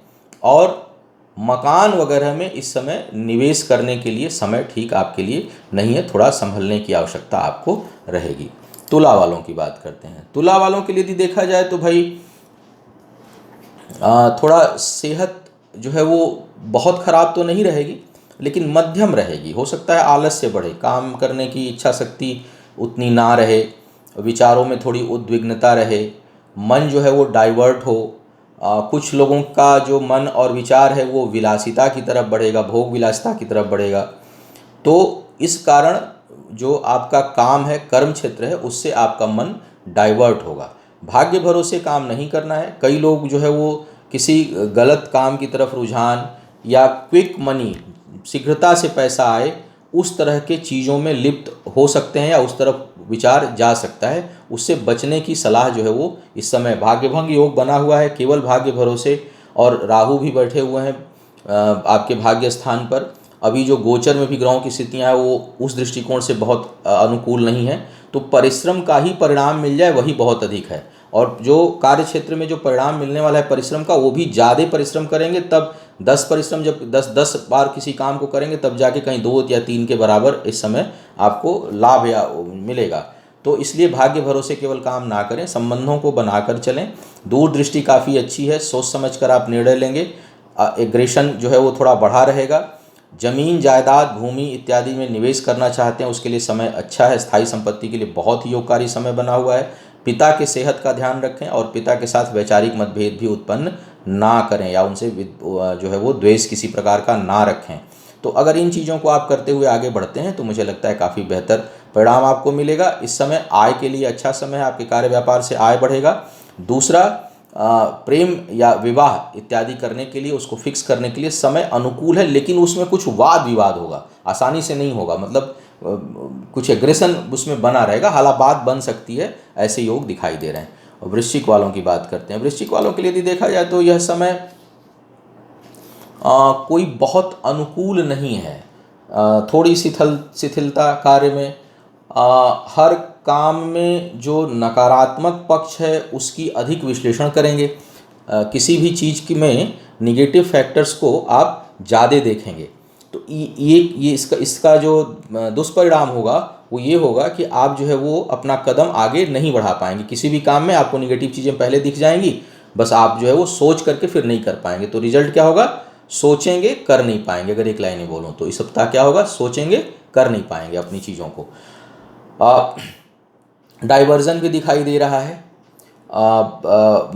और मकान वगैरह में इस समय निवेश करने के लिए समय ठीक आपके लिए नहीं है, थोड़ा संभलने की आवश्यकता आपको रहेगी। तुला वालों की बात करते हैं। तुला वालों के लिए यदि देखा जाए तो भाई थोड़ा सेहत जो है वो बहुत ख़राब तो नहीं रहेगी, लेकिन मध्यम रहेगी। हो सकता है आलस्य बढ़े, काम करने की इच्छा शक्ति उतनी ना रहे, विचारों में थोड़ी उद्विग्नता रहे, मन जो है वो डाइवर्ट हो। कुछ लोगों का जो मन और विचार है वो विलासिता की तरफ बढ़ेगा, भोग विलासिता की तरफ बढ़ेगा। तो इस कारण जो आपका काम है, कर्म क्षेत्र है, उससे आपका मन डाइवर्ट होगा। भाग्य भरोसे काम नहीं करना है। कई लोग जो है वो किसी गलत काम की तरफ रुझान या क्विक मनी, शीघ्रता से पैसा आए, उस तरह के चीज़ों में लिप्त हो सकते हैं या उस तरफ विचार जा सकता है। उससे बचने की सलाह जो है वो इस समय, भाग्यभंग योग बना हुआ है केवल भाग्य भरोसे, और राहु भी बैठे हुए हैं आपके भाग्य स्थान पर। अभी जो गोचर में भी ग्रहों की स्थितियाँ हैं वो उस दृष्टिकोण से बहुत अनुकूल नहीं है। तो परिश्रम का ही परिणाम मिल जाए वही बहुत अधिक है। और जो कार्य क्षेत्र में जो परिणाम मिलने वाला है परिश्रम का, वो भी ज़्यादा परिश्रम करेंगे तब 10 परिश्रम, जब 10 बार किसी काम को करेंगे तब जाके कहीं 2 या 3 के बराबर इस समय आपको लाभ या मिलेगा। तो इसलिए भाग्य भरोसे केवल काम ना करें, संबंधों को बनाकर चलें। दूरदृष्टि काफ़ी अच्छी है, सोच समझ कर आप निर्णय लेंगे। एग्रेशन जो है वो थोड़ा बढ़ा रहेगा। जमीन जायदाद भूमि इत्यादि में निवेश करना चाहते हैं उसके लिए समय अच्छा है। स्थायी संपत्ति के लिए बहुत ही योगकारी समय बना हुआ है। पिता के सेहत का ध्यान रखें और पिता के साथ वैचारिक मतभेद भी उत्पन्न ना करें या उनसे जो है वो द्वेष किसी प्रकार का ना रखें। तो अगर इन चीज़ों को आप करते हुए आगे बढ़ते हैं तो मुझे लगता है काफ़ी बेहतर परिणाम आपको मिलेगा। इस समय आय के लिए अच्छा समय है, आपके कार्य व्यापार से आय बढ़ेगा। दूसरा, प्रेम या विवाह इत्यादि करने के लिए, उसको फिक्स करने के लिए समय अनुकूल है, लेकिन उसमें कुछ वाद विवाद होगा, आसानी से नहीं होगा। मतलब कुछ एग्रेशन उसमें बना रहेगा, हालांकि बात बन सकती है, ऐसे योग दिखाई दे रहे हैं। और वृश्चिक वालों की बात करते हैं। वृश्चिक वालों के लिए यदि देखा जाए तो यह समय कोई बहुत अनुकूल नहीं है। थोड़ी शिथिलता कार्य में, हर काम में जो नकारात्मक पक्ष है उसकी अधिक विश्लेषण करेंगे। किसी भी चीज़ की में निगेटिव फैक्टर्स को आप ज़्यादा देखेंगे। तो ये इसका जो दुष्परिणाम होगा वो ये होगा कि आप जो है वो अपना कदम आगे नहीं बढ़ा पाएंगे। किसी भी काम में आपको निगेटिव चीज़ें पहले दिख जाएंगी, बस आप जो है वो सोच करके फिर नहीं कर पाएंगे। तो रिजल्ट क्या होगा? सोचेंगे कर नहीं पाएंगे। अगर एक लाइन में बोलूँ तो इस सप्ताह क्या होगा? सोचेंगे कर नहीं पाएंगे अपनी चीज़ों को। डाइवर्जन भी दिखाई दे रहा है।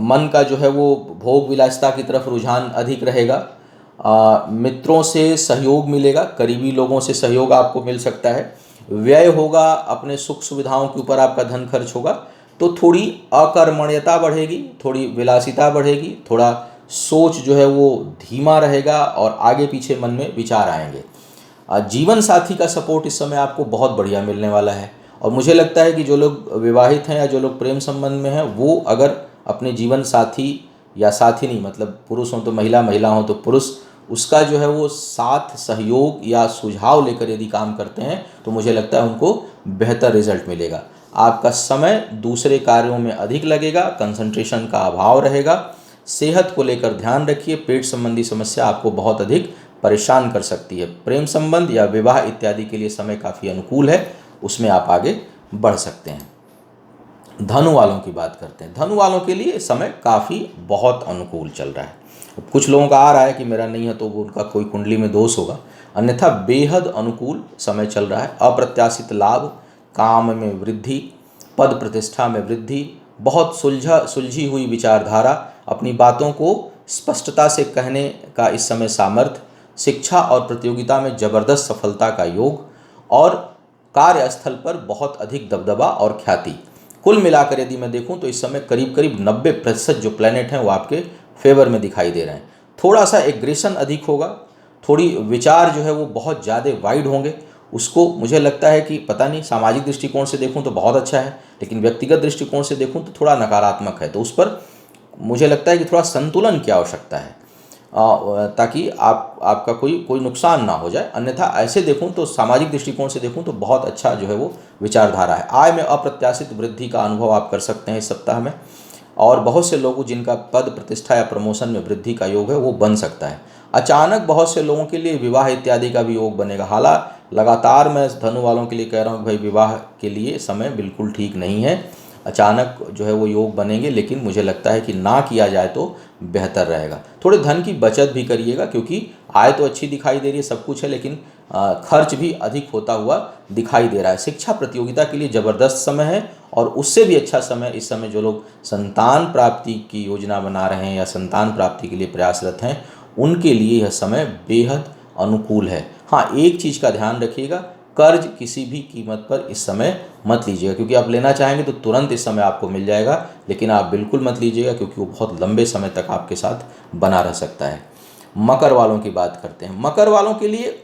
मन का जो है वो भोग विलासिता की तरफ रुझान अधिक रहेगा। मित्रों से सहयोग मिलेगा, करीबी लोगों से सहयोग आपको मिल सकता है। व्यय होगा, अपने सुख सुविधाओं के ऊपर आपका धन खर्च होगा। तो थोड़ी अकर्मण्यता बढ़ेगी, थोड़ी विलासिता बढ़ेगी, थोड़ा सोच जो है वो धीमा रहेगा और आगे पीछे मन में विचार आएंगे। जीवन साथी का सपोर्ट इस समय आपको बहुत बढ़िया मिलने वाला है। और मुझे लगता है कि जो लोग विवाहित हैं या जो लोग प्रेम संबंध में हैं, वो अगर अपने जीवन साथी या साथी नहीं, मतलब पुरुष हो तो महिला, महिला हो तो पुरुष, उसका जो है वो साथ सहयोग या सुझाव लेकर यदि काम करते हैं तो मुझे लगता है उनको बेहतर रिजल्ट मिलेगा। आपका समय दूसरे कार्यों में अधिक लगेगा, कंसंट्रेशन का अभाव रहेगा। सेहत को लेकर ध्यान रखिए, पेट संबंधी समस्या आपको बहुत अधिक परेशान कर सकती है। प्रेम संबंध या विवाह इत्यादि के लिए समय काफ़ी अनुकूल है, उसमें आप आगे बढ़ सकते हैं। धनु वालों की बात करते हैं। धनु वालों के लिए समय काफ़ी बहुत अनुकूल चल रहा है। कुछ लोगों का आ रहा है कि मेरा नहीं है तो वो उनका कोई कुंडली में दोष होगा, अन्यथा बेहद अनुकूल समय चल रहा है। अप्रत्याशित लाभ, काम में वृद्धि, पद प्रतिष्ठा में वृद्धि, बहुत सुलझी हुई विचारधारा, अपनी बातों को स्पष्टता से कहने का इस समय सामर्थ्य, शिक्षा और प्रतियोगिता में जबरदस्त सफलता का योग, और कार्यस्थल पर बहुत अधिक दबदबा और ख्याति। कुल मिलाकर यदि मैं देखूं तो इस समय करीब करीब 90% जो प्लैनेट हैं वो आपके फेवर में दिखाई दे रहे हैं। थोड़ा सा एग्रेशन अधिक होगा, थोड़ी विचार जो है वो बहुत ज़्यादा वाइड होंगे। उसको मुझे लगता है कि पता नहीं, सामाजिक दृष्टिकोण से देखूं तो बहुत अच्छा है, लेकिन व्यक्तिगत दृष्टिकोण से देखूं तो थोड़ा नकारात्मक है। तो उस पर मुझे लगता है कि थोड़ा संतुलन की आवश्यकता है, ताकि आपका कोई नुकसान ना हो जाए। अन्यथा ऐसे देखूं तो, सामाजिक दृष्टिकोण से देखूं तो बहुत अच्छा जो है वो विचारधारा है। आय में अप्रत्याशित वृद्धि का अनुभव आप कर सकते हैं इस सप्ताह में, और बहुत से लोग जिनका पद प्रतिष्ठा या प्रमोशन में वृद्धि का योग है वो बन सकता है। अचानक बहुत से लोगों के लिए विवाह इत्यादि का भी योग बनेगा। हालांकि लगातार मैं धनु वालों के लिए कह रहा हूँ कि भाई विवाह के लिए समय बिल्कुल ठीक नहीं है। अचानक जो है वो योग बनेंगे, लेकिन मुझे लगता है कि ना किया जाए तो बेहतर रहेगा। थोड़े धन की बचत भी करिएगा, क्योंकि आय तो अच्छी दिखाई दे रही है, सब कुछ है, लेकिन खर्च भी अधिक होता हुआ दिखाई दे रहा है। शिक्षा प्रतियोगिता के लिए ज़बरदस्त समय है, और उससे भी अच्छा समय इस समय जो लोग संतान प्राप्ति की योजना बना रहे हैं या संतान प्राप्ति के लिए प्रयासरत हैं, उनके लिए यह समय बेहद अनुकूल है। हाँ, एक चीज़ का ध्यान रखिएगा, कर्ज किसी भी कीमत पर इस समय मत लीजिएगा, क्योंकि आप लेना चाहेंगे तो तुरंत इस समय आपको मिल जाएगा, लेकिन आप बिल्कुल मत लीजिएगा, क्योंकि वो बहुत लंबे समय तक आपके साथ बना रह सकता है। मकर वालों की बात करते हैं। मकर वालों के लिए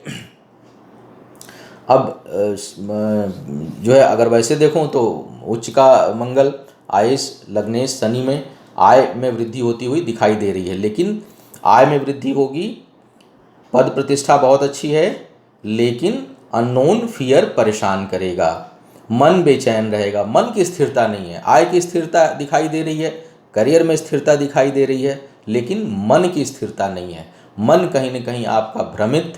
अब जो है, अगर वैसे देखूं तो उच्च का मंगल आयुष लग्नेश शनि में आय में वृद्धि होती हुई दिखाई दे रही है, लेकिन आय में वृद्धि होगी, पद प्रतिष्ठा बहुत अच्छी है, लेकिन अननोन फियर परेशान करेगा, मन बेचैन रहेगा, मन की स्थिरता नहीं है। आय की स्थिरता दिखाई दे रही है, करियर में स्थिरता दिखाई दे रही है, लेकिन मन की स्थिरता नहीं है। मन कहीं न कहीं आपका भ्रमित,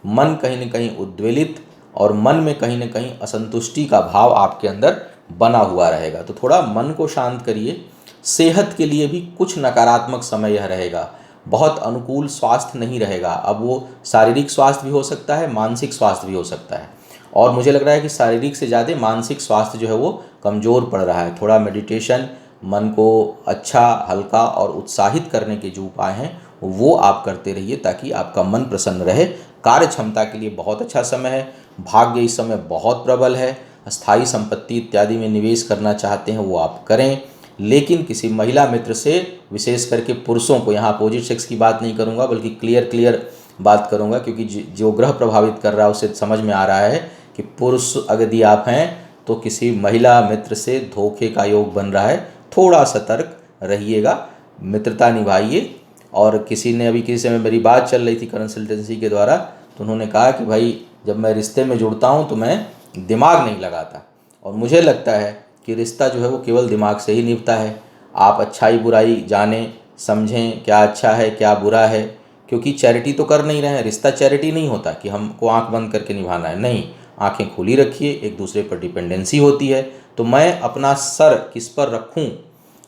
मन कहीं न कहीं उद्वेलित, और मन में कहीं न कहीं असंतुष्टि का भाव आपके अंदर बना हुआ रहेगा। तो थोड़ा मन को शांत करिए। सेहत के लिए भी कुछ नकारात्मक समय यह रहेगा, बहुत अनुकूल स्वास्थ्य नहीं रहेगा। अब वो शारीरिक स्वास्थ्य भी हो सकता है, मानसिक स्वास्थ्य भी हो सकता है, और मुझे लग रहा है कि शारीरिक से ज़्यादा मानसिक स्वास्थ्य जो है वो कमज़ोर पड़ रहा है। थोड़ा मेडिटेशन, मन को अच्छा, हल्का और उत्साहित करने के जो उपाय हैं वो आप करते रहिए, ताकि आपका मन प्रसन्न रहे। कार्य क्षमता के लिए बहुत अच्छा समय है, भाग्य इस समय बहुत प्रबल है। स्थायी संपत्ति इत्यादि में निवेश करना चाहते हैं वो आप करें, लेकिन किसी महिला मित्र से, विशेष करके पुरुषों को, यहाँ अपोजिट सेक्स की बात नहीं करूँगा बल्कि क्लियर बात करूँगा, क्योंकि जो ग्रह प्रभावित कर रहा है उससे समझ में आ रहा है कि पुरुष यदि आप हैं तो किसी महिला मित्र से धोखे का योग बन रहा है। थोड़ा सतर्क रहिएगा, मित्रता निभाइए। और किसी ने अभी, किसी से मेरी बात चल रही थी कंसल्टेंसी के द्वारा, तो उन्होंने कहा कि भाई जब मैं रिश्ते में जुड़ता हूँ तो मैं दिमाग नहीं लगाता, और मुझे लगता है कि रिश्ता जो है वो केवल दिमाग से ही निभता है। आप अच्छाई बुराई जानें, समझें क्या अच्छा है क्या बुरा है, क्योंकि चैरिटी तो कर नहीं रहे हैं। रिश्ता चैरिटी नहीं होता कि हमको आंख बंद करके निभाना है, नहीं, आंखें खुली रखिए, एक दूसरे पर डिपेंडेंसी होती है। तो मैं अपना सर किस पर रखूं,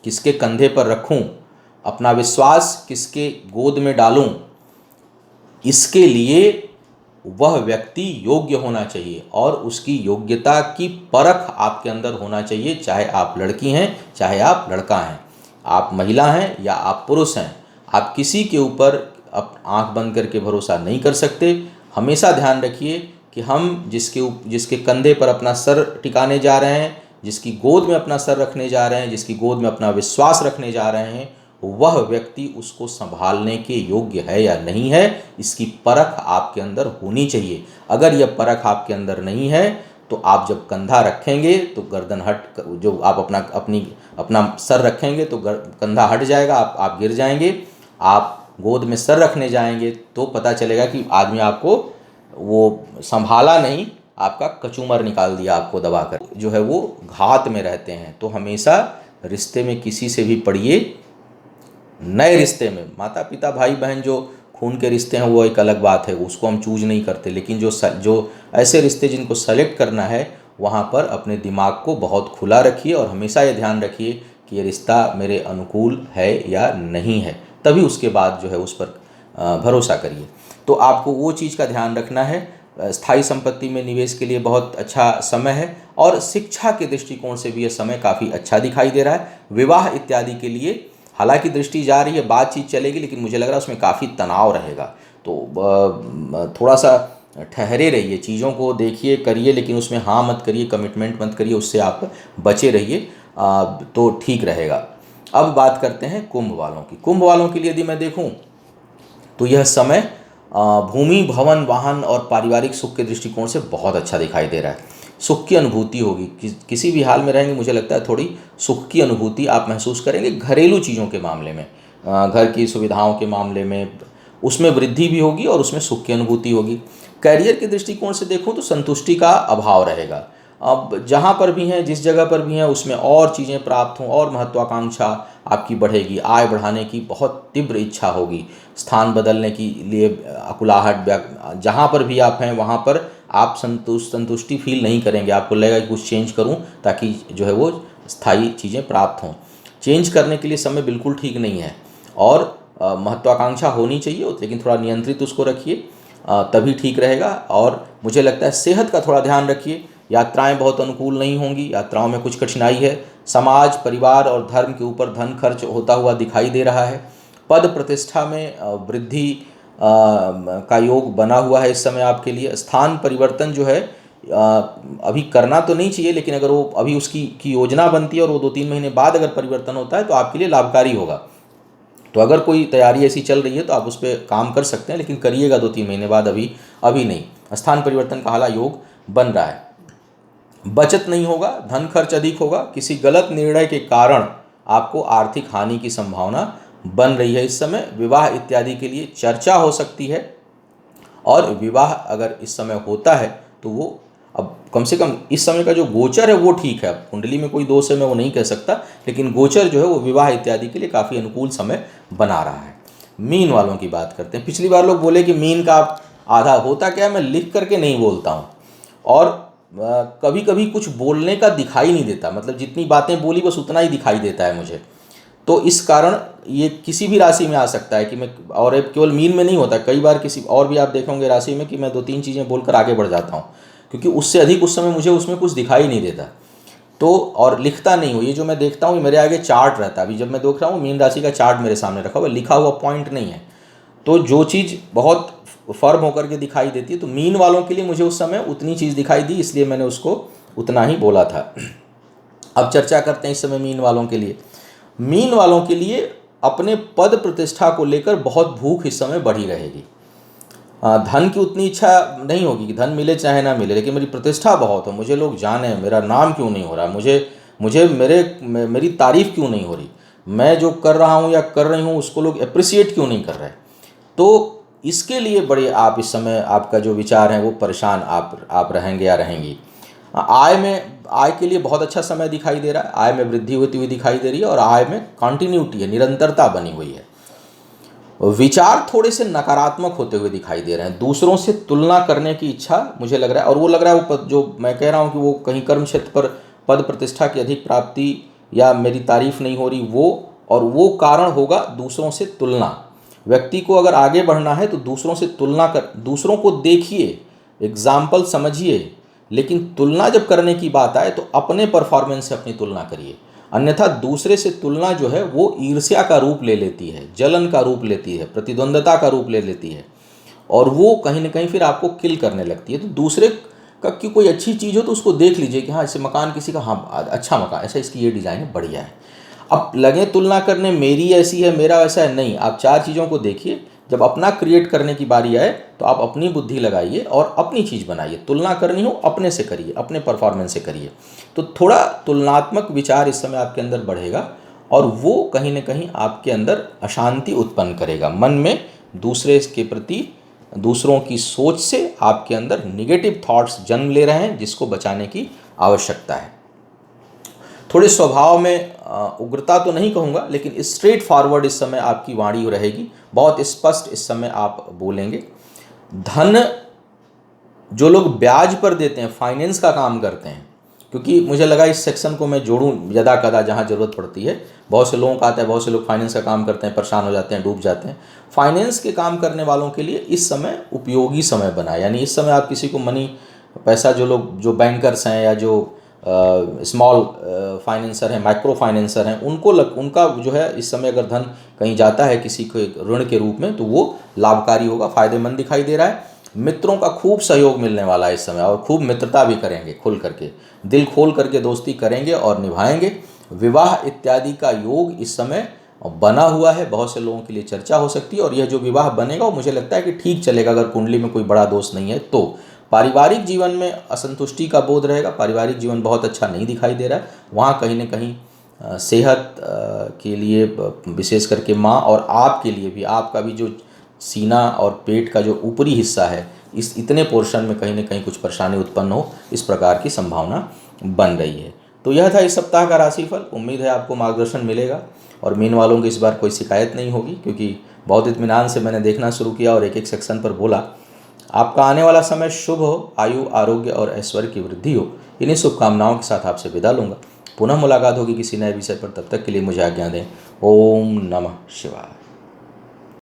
किसके कंधे पर रखूं, अपना विश्वास किसके गोद में डालूं, इसके लिए वह व्यक्ति योग्य होना चाहिए, और उसकी योग्यता की परख आपके अंदर होना चाहिए। चाहे आप लड़की हैं, चाहे आप लड़का हैं, आप महिला हैं या आप पुरुष हैं, आप किसी के ऊपर आंख बंद करके भरोसा नहीं कर सकते। हमेशा ध्यान रखिए कि हम जिसके कंधे पर अपना सर टिकाने जा रहे हैं, जिसकी गोद में अपना सर रखने जा रहे हैं, जिसकी गोद में अपना विश्वास रखने जा रहे हैं, वह व्यक्ति उसको संभालने के योग्य है या नहीं है, इसकी परख आपके अंदर होनी चाहिए। अगर यह परख आपके अंदर नहीं है तो आप जब कंधा रखेंगे तो गर्दन हट, जो आप अपना सर रखेंगे तो कंधा हट जाएगा, आप गिर जाएंगे। आप गोद में सर रखने जाएंगे तो पता चलेगा कि आदमी आपको वो संभाला नहीं, आपका कचूमर निकाल दिया आपको दबाकर, जो है वो घात में रहते हैं। तो हमेशा रिश्ते में किसी से भी पड़िए, नए रिश्ते में माता पिता भाई बहन जो खून के रिश्ते हैं वो एक अलग बात है, उसको हम चूज नहीं करते, लेकिन जो ऐसे रिश्ते जिनको सेलेक्ट करना है, वहाँ पर अपने दिमाग को बहुत खुला रखिए, और हमेशा ये ध्यान रखिए कि ये रिश्ता मेरे अनुकूल है या नहीं है, तभी उसके बाद जो है उस पर भरोसा करिए। तो आपको वो चीज़ का ध्यान रखना है। स्थायी संपत्ति में निवेश के लिए बहुत अच्छा समय है, और शिक्षा के दृष्टिकोण से भी यह समय काफ़ी अच्छा दिखाई दे रहा है। विवाह इत्यादि के लिए हालांकि दृष्टि जा रही है, बातचीत चलेगी, लेकिन मुझे लग रहा है उसमें काफ़ी तनाव रहेगा। तो थोड़ा सा ठहरे रहिए, चीज़ों को देखिए करिए, लेकिन उसमें हाँ मत करिए, कमिटमेंट मत करिए, उससे आप बचे रहिए, तो ठीक रहेगा। अब बात करते हैं कुंभ वालों की। कुंभ वालों के लिए यदि मैं देखूं तो यह समय भूमि, भवन, वाहन और पारिवारिक सुख के दृष्टिकोण से बहुत अच्छा दिखाई दे रहा है। सुख की अनुभूति होगी, किसी भी हाल में रहेंगे, मुझे लगता है थोड़ी सुख की अनुभूति आप महसूस करेंगे। घरेलू चीज़ों के मामले में, घर की सुविधाओं के मामले में, उसमें वृद्धि भी होगी और उसमें सुख की अनुभूति होगी। कैरियर के दृष्टिकोण से देखूं तो संतुष्टि का अभाव रहेगा। अब जहाँ पर भी हैं, जिस जगह पर भी हैं, उसमें और चीज़ें प्राप्त हों, और महत्वाकांक्षा आपकी बढ़ेगी, आय बढ़ाने की बहुत तीव्र इच्छा होगी, स्थान बदलने के लिए अकुलाहट, जहाँ पर भी आप हैं वहाँ पर आप संतुष्टि फील नहीं करेंगे। आपको लगेगा कि कुछ चेंज करूं ताकि जो है वो स्थायी चीज़ें प्राप्त हों। चेंज करने के लिए समय बिल्कुल ठीक नहीं है, और महत्वाकांक्षा होनी चाहिए, लेकिन थोड़ा नियंत्रित उसको रखिए, तभी ठीक रहेगा। और मुझे लगता है सेहत का थोड़ा ध्यान रखिए। यात्राएं बहुत अनुकूल नहीं होंगी, यात्राओं में कुछ कठिनाई है। समाज, परिवार और धर्म के ऊपर धन खर्च होता हुआ दिखाई दे रहा है। पद प्रतिष्ठा में वृद्धि का योग बना हुआ है इस समय आपके लिए। स्थान परिवर्तन जो है अभी करना तो नहीं चाहिए, लेकिन अगर वो अभी उसकी योजना बनती है और वो 2-3 महीने बाद अगर परिवर्तन होता है तो आपके लिए लाभकारी होगा। तो अगर कोई तैयारी ऐसी चल रही है तो आप उस पर काम कर सकते हैं, लेकिन करिएगा 2-3 महीने बाद, अभी नहीं। स्थान परिवर्तन का हाल योग बन रहा है। बचत नहीं होगा, धन खर्च अधिक होगा। किसी गलत निर्णय के कारण आपको आर्थिक हानि की संभावना बन रही है इस समय। विवाह इत्यादि के लिए चर्चा हो सकती है, और विवाह अगर इस समय होता है तो वो, अब कम से कम इस समय का जो गोचर है वो ठीक है। अब कुंडली में कोई दोष है मैं वो नहीं कह सकता, लेकिन गोचर जो है वो विवाह इत्यादि के लिए काफ़ी अनुकूल समय बना रहा है। मीन वालों की बात करते हैं। पिछली बार लोग बोले कि मीन का आधा होता क्या है, मैं लिख करके नहीं बोलता हूँ, और कभी कभी कुछ बोलने का दिखाई नहीं देता, मतलब जितनी बातें बोली बस उतना ही दिखाई देता है मुझे। तो इस कारण ये किसी भी राशि में आ सकता है कि मैं, और केवल मीन में नहीं होता, कई बार किसी और भी आप देखेंगे राशि में कि मैं 2-3 चीज़ें बोलकर आगे बढ़ जाता हूँ, क्योंकि उससे अधिक उस समय मुझे उसमें कुछ दिखाई नहीं देता। तो और लिखता नहीं हूँ, ये जो मैं देखता हूँ मेरे आगे चार्ट रहता है। अभी जब मैं देख रहा हूँ मीन राशि का चार्ट मेरे सामने रखा हुआ, लिखा हुआ पॉइंट नहीं है, तो जो चीज़ बहुत फर्म होकर के दिखाई देती है, तो मीन वालों के लिए मुझे उस समय उतनी चीज़ दिखाई दी, इसलिए मैंने उसको उतना ही बोला था। अब चर्चा करते हैं इस समय मीन वालों के लिए। मीन वालों के लिए अपने पद प्रतिष्ठा को लेकर बहुत भूख इस समय बढ़ी रहेगी। धन की उतनी इच्छा नहीं होगी कि धन मिले चाहे ना मिले, लेकिन मेरी प्रतिष्ठा बहुत हो, मुझे लोग जाने, मेरा नाम क्यों नहीं हो रहा, मुझे मेरी तारीफ क्यों नहीं हो रही, मैं जो कर रहा हूँ या कर रही हूँ उसको लोग अप्रिसिएट क्यों नहीं कर रहे। तो इसके लिए बड़े आप इस समय, आपका जो विचार है वो परेशान आप रहेंगे या रहेंगी। आय के लिए बहुत अच्छा समय दिखाई दे रहा है। आय में वृद्धि होती हुई दिखाई दे रही है, और आय में कंटिन्यूटी है, निरंतरता बनी हुई है। विचार थोड़े से नकारात्मक होते हुए दिखाई दे रहे हैं। दूसरों से तुलना करने की इच्छा मुझे लग रहा है, और वो लग रहा है वो जो मैं कह रहा हूँ कि वो कहीं कर्म क्षेत्र पर पद प्रतिष्ठा की अधिक प्राप्ति या मेरी तारीफ नहीं हो रही, वो कारण होगा दूसरों से तुलना। व्यक्ति को अगर आगे बढ़ना है तो दूसरों से तुलना कर, दूसरों को देखिए, एग्जाम्पल समझिए, लेकिन तुलना जब करने की बात आए तो अपने परफॉर्मेंस से अपनी तुलना करिए। अन्यथा दूसरे से तुलना जो है वो ईर्ष्या का रूप ले लेती है, जलन का रूप लेती है, प्रतिद्वंदता का रूप ले लेती है, और वो कहीं ना कहीं फिर आपको किल करने लगती है। तो दूसरे का की कोई अच्छी चीज़ हो तो उसको देख लीजिए कि हाँ, ऐसे मकान किसी का, हाँ अच्छा मकान, ऐसा इसकी ये डिज़ाइन है, बढ़िया है। अब लगे तुलना करने, मेरी ऐसी है, मेरा वैसा है, नहीं। आप 4 चीज़ों को देखिए, जब अपना क्रिएट करने की बारी आए तो आप अपनी बुद्धि लगाइए और अपनी चीज़ बनाइए। तुलना करनी हो अपने से करिए, अपने परफॉर्मेंस से करिए, तो थोड़ा तुलनात्मक विचार इस समय आपके अंदर बढ़ेगा, और वो कहीं ना कहीं आपके अंदर अशांति उत्पन्न करेगा। मन में दूसरे के प्रति, दूसरों की सोच से आपके अंदर निगेटिव थॉट्स जन्म ले रहे हैं, जिसको बचाने की आवश्यकता है। थोड़े स्वभाव में उग्रता तो नहीं कहूँगा, लेकिन स्ट्रेट फॉरवर्ड इस समय आपकी वाणी रहेगी, बहुत स्पष्ट इस समय आप बोलेंगे। धन जो लोग ब्याज पर देते हैं, फाइनेंस का काम करते हैं, क्योंकि मुझे लगा इस सेक्शन को मैं जोड़ूं यदा कदा जहाँ ज़रूरत पड़ती है। बहुत से लोगों का आता है, बहुत से लोग फाइनेंस का काम करते हैं, परेशान हो जाते हैं, डूब जाते हैं। फाइनेंस के काम करने वालों के लिए इस समय उपयोगी समय बना, यानी इस समय आप किसी को पैसा, जो बैंकर्स हैं या जो स्मॉल फाइनेंसर हैं, माइक्रो फाइनेंसर हैं, उनका जो है इस समय अगर धन कहीं जाता है किसी को ऋण के रूप में, तो वो लाभकारी होगा, फ़ायदेमंद दिखाई दे रहा है। मित्रों का खूब सहयोग मिलने वाला है इस समय, और खूब मित्रता भी करेंगे, खुल करके दिल खोल करके दोस्ती करेंगे और निभाएंगे। विवाह इत्यादि का योग इस समय बना हुआ है, बहुत से लोगों के लिए चर्चा हो सकती है, और यह जो विवाह बनेगा वो मुझे लगता है कि ठीक चलेगा, अगर कुंडली में कोई बड़ा दोष नहीं है तो। पारिवारिक जीवन में असंतुष्टि का बोध रहेगा, पारिवारिक जीवन बहुत अच्छा नहीं दिखाई दे रहा है। वहाँ कहीं ना कहीं सेहत के लिए, विशेष करके माँ और आपके लिए भी, आपका भी जो सीना और पेट का जो ऊपरी हिस्सा है, इस इतने पोर्शन में कहीं ना कहीं कुछ परेशानी उत्पन्न हो, इस प्रकार की संभावना बन रही है। तो यह था इस सप्ताह का राशिफल। उम्मीद है आपको मार्गदर्शन मिलेगा, और मीन वालों की इस बार कोई शिकायत नहीं होगी, क्योंकि बहुत इत्मीनान से मैंने देखना शुरू किया और एक एक सेक्शन पर बोला। आपका आने वाला समय शुभ हो, आयु, आरोग्य और ऐश्वर्य की वृद्धि हो। इन्हीं शुभकामनाओं के साथ आपसे विदा लूँगा। पुनः मुलाकात होगी किसी नए विषय पर, तब तक के लिए मुझे आज्ञा दें। ओम नमः शिवाय।